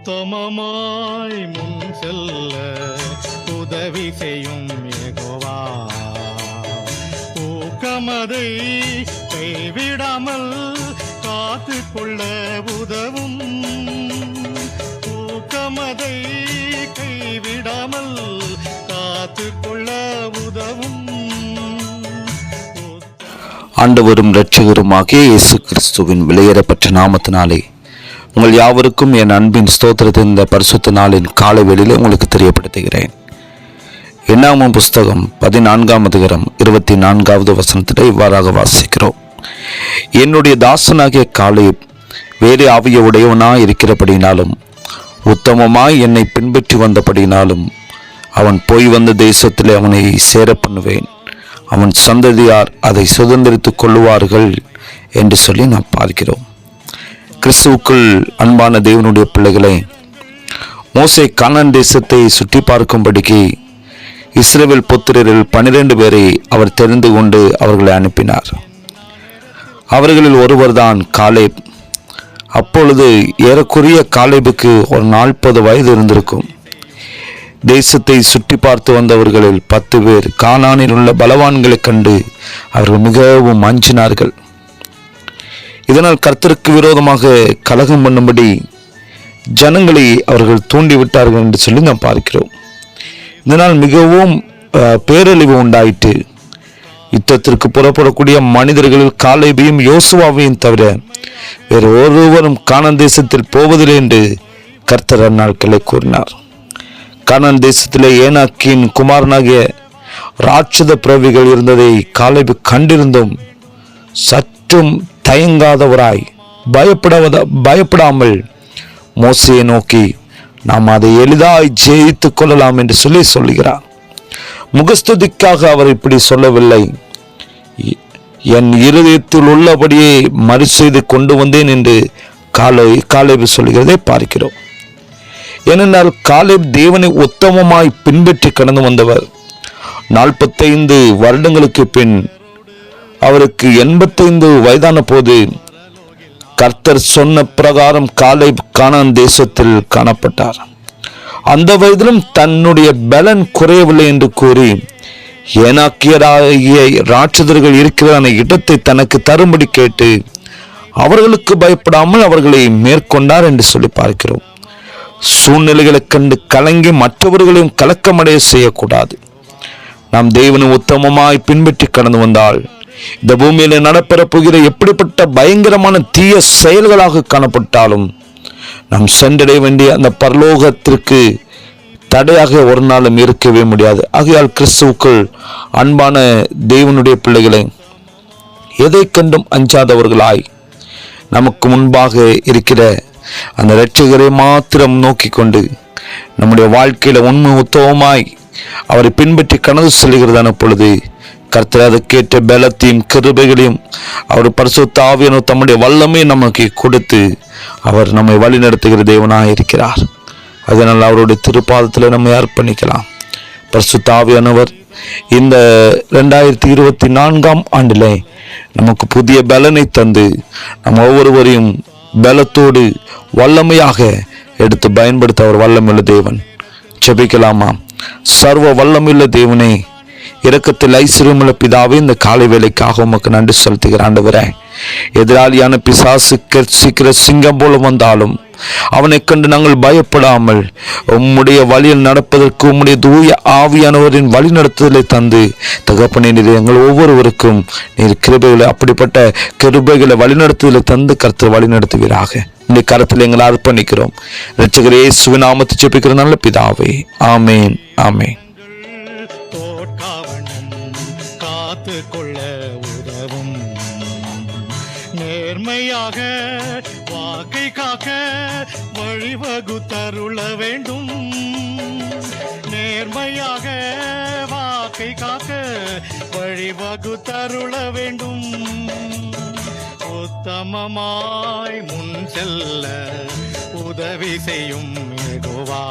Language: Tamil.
உத்தமமாய் முன் செல்ல உதவி செய்யும் யெகோவா. ஊக்கமதை கைவிடாமல் காத்து கொள்ள உதவும். ஊக்கமதை கைவிடாமல் காத்து கொள்ள உதவும். ஆண்டவரும் இரட்சகருமாகிய இயேசு கிறிஸ்துவின் விலையேறப்பட்ட நாமத்தினாலே உங்கள் யாவருக்கும் என் அன்பின் ஸ்தோத்திரத்தின் இந்த பரிசுத்த நாளின் காலை வேளையிலே உங்களுக்கு தெரியப்படுத்துகிறேன். என்னாகமம் புஸ்தகம் 14ஆம் அதிகாரம் 24வது வசனத்திலே இவ்வாறாக வாசிக்கிறோம். என்னுடைய தாசனாகிய காலேப் வேறு ஆவிய உடையவனாய் இருக்கிறபடினாலும் உத்தமமாய் என்னை பின்பற்றி வந்தபடினாலும் அவன் போய் வந்த தேசத்திலே அவனை சேர பண்ணுவேன். அவன் சந்ததியார் அதை சுதந்திரித்துக் கொள்ளுவார்கள் என்று சொல்லி நாம் பார்க்கிறோம். கிறிஸ்துவுக்குள் அன்பான தேவனுடைய பிள்ளைகளே, மோசே கானான் தேசத்தை சுற்றி பார்க்கும்படிக்கு இஸ்ரவேல் புத்திரரில் 12 பேரை அவர் தெரிந்து கொண்டு அவர்களை அனுப்பினார். அவர்களில் ஒருவர்தான் காலேப். அப்பொழுது ஏறக்குறைய காலேபுக்கு ஒரு 40 வயது இருந்திருக்கும். தேசத்தை சுற்றி பார்த்து வந்தவர்களில் 10 பேர் கானானில் உள்ள பலவான்களை கண்டு அவர்கள் மிகவும் அஞ்சினார்கள். இதனால் கர்த்தருக்கு விரோதமாக கலகம் பண்ணும்படி ஜனங்களை அவர்கள் தூண்டிவிட்டார்கள் என்று சொல்லி நாம் பார்க்கிறோம். இதனால் மிகவும் பேரழிவு உண்டாயிற்று. யுத்தத்திற்கு புறப்படக்கூடிய மனிதர்களில் காலேபையும் யோசுவாவையும் தவிர வேறு ஒருவரும் கானான் தேசத்தில் போவதில்லை என்று கர்த்தர் அந்நாட்களை கூறினார். கானான் தேசத்திலே ஏனாக்கின் குமாரனாகிய ராட்சத பிறவிகள் இருந்ததை காலேபு கண்டிருந்தும் சற்றும் தயங்காதவராய் பயப்படாமல் மோசேயை நோக்கி நாம் அதை எளிதாய் ஜெயித்து கொள்ளலாம் என்று சொல்லுகிறார். முகஸ்துதிக்காக அவர் இப்படி சொல்லவில்லை. என் இருதயத்தில் உள்ளபடியே மறு செய்து கொண்டு வந்தேன் என்று காலேபு சொல்கிறதை பார்க்கிறோம். ஏனென்றால் காலேப் தேவனை உத்தமமாய் பின்பற்றி கடந்து வந்தவர். 45 வருடங்களுக்கு பின் அவருக்கு 85 வயதான போது கர்த்தர் சொன்ன பிரகாரம் காலேப் கானான் தேசத்தில் காணப்பட்டார். அந்த வயதிலும் தன்னுடைய பலன் குறையவில்லை என்று கூறி ஏனாக்கியராகிய ராட்சதர்கள் இருக்கிற அந்த இடத்தை தனக்கு தரும்படி கேட்டு அவர்களுக்கு பயப்படாமல் அவர்களை மேற்கொண்டார் என்று சொல்லி பார்க்கிறோம். சூழ்நிலைகளை கண்டு கலங்கி மற்றவர்களையும் கலக்கமடைய செய்யக்கூடாது. நாம் தேவனை உத்தமமாய் பின்பற்றி கடந்து வந்தால் இந்த பூமியில நடைபெறப் போகிற எப்படிப்பட்ட பயங்கரமான தீய செயல்களாக காணப்பட்டாலும் நாம் சென்றடைய வேண்டிய அந்த பரலோகத்திற்கு தடையாக ஒரு நாளும் இருக்கவே முடியாது. ஆகையால் கிறிஸ்துவுக்குள் அன்பான தேவனுடைய பிள்ளைகளை எதை கண்டும் அஞ்சாதவர்களாய் நமக்கு முன்பாக இருக்கிற அந்த இரட்சகரை மாத்திரம் நோக்கி கொண்டு நம்முடைய வாழ்க்கையில உண்மை உத்தவமாய் அவரை பின்பற்றி கடந்து செல்கிறதான பொழுது கர்த்தர் அதற்கேற்ற பலத்தையும் கிருபைகளையும் அவர் பரிசுத்த ஆவியானவர் தம்முடைய வல்லமை நமக்கு கொடுத்து அவர் நம்மை வழி நடத்துகிற தேவனாக இருக்கிறார். அதனால் அவருடைய திருப்பாதத்தில் நம்மை அர்ப்பணிக்கலாம். பரிசுத்த ஆவியானவர் இந்த 2024ஆம் ஆண்டிலே நமக்கு புதிய பலனை தந்து நம் ஒவ்வொருவரையும் பலத்தோடு வல்லமையாக எடுத்து பயன்படுத்த அவர் வல்லமுள்ள தேவன். ஜெபிக்கலாமா? சர்வ வல்லமுள்ள தேவனே, இரக்கத்தில் ஐஸ்வர்யமுள்ள பிதாவே, இந்த காலை வேளைக்காக உமக்கு நன்றி செலுத்துகிற ஆண்டவரே, எதிராளியான பிசாசு கர்ச்சிக்கிற சிங்கம் போல வந்தாலும் அவனை கண்டு நாங்கள் பயப்படாமல் உம்முடைய வழியில் நடப்பதற்கு உம்முடைய தூய ஆவியானவரின் வழி நடத்துதலை தந்து தகப்பனே, நீர் எங்கள் ஒவ்வொருவருக்கும் நீர் கிருபைகளை அப்படிப்பட்ட கிருபைகளை வழிநடத்துதலை தந்து கர்த்தர் வழி நடத்துவீராக. இந்த கருத்தில் எங்களை அர்ப்பணிக்கிறோம். இரட்சகர் இயேசுவின் நாமத்தை ஜெபிக்கிற நல்ல பிதாவே, ஆமேன், ஆமேன். காத்து கொள்ள உதவும். நேர்மையாக வாக்கை காக்க வழிவகுத்தருள வேண்டும். நேர்மையாக வாக்கை காக்க வழிவகுத்தருள வேண்டும். உத்தமமாய் முன் செல்ல உதவி செய்யும் யெகோவா.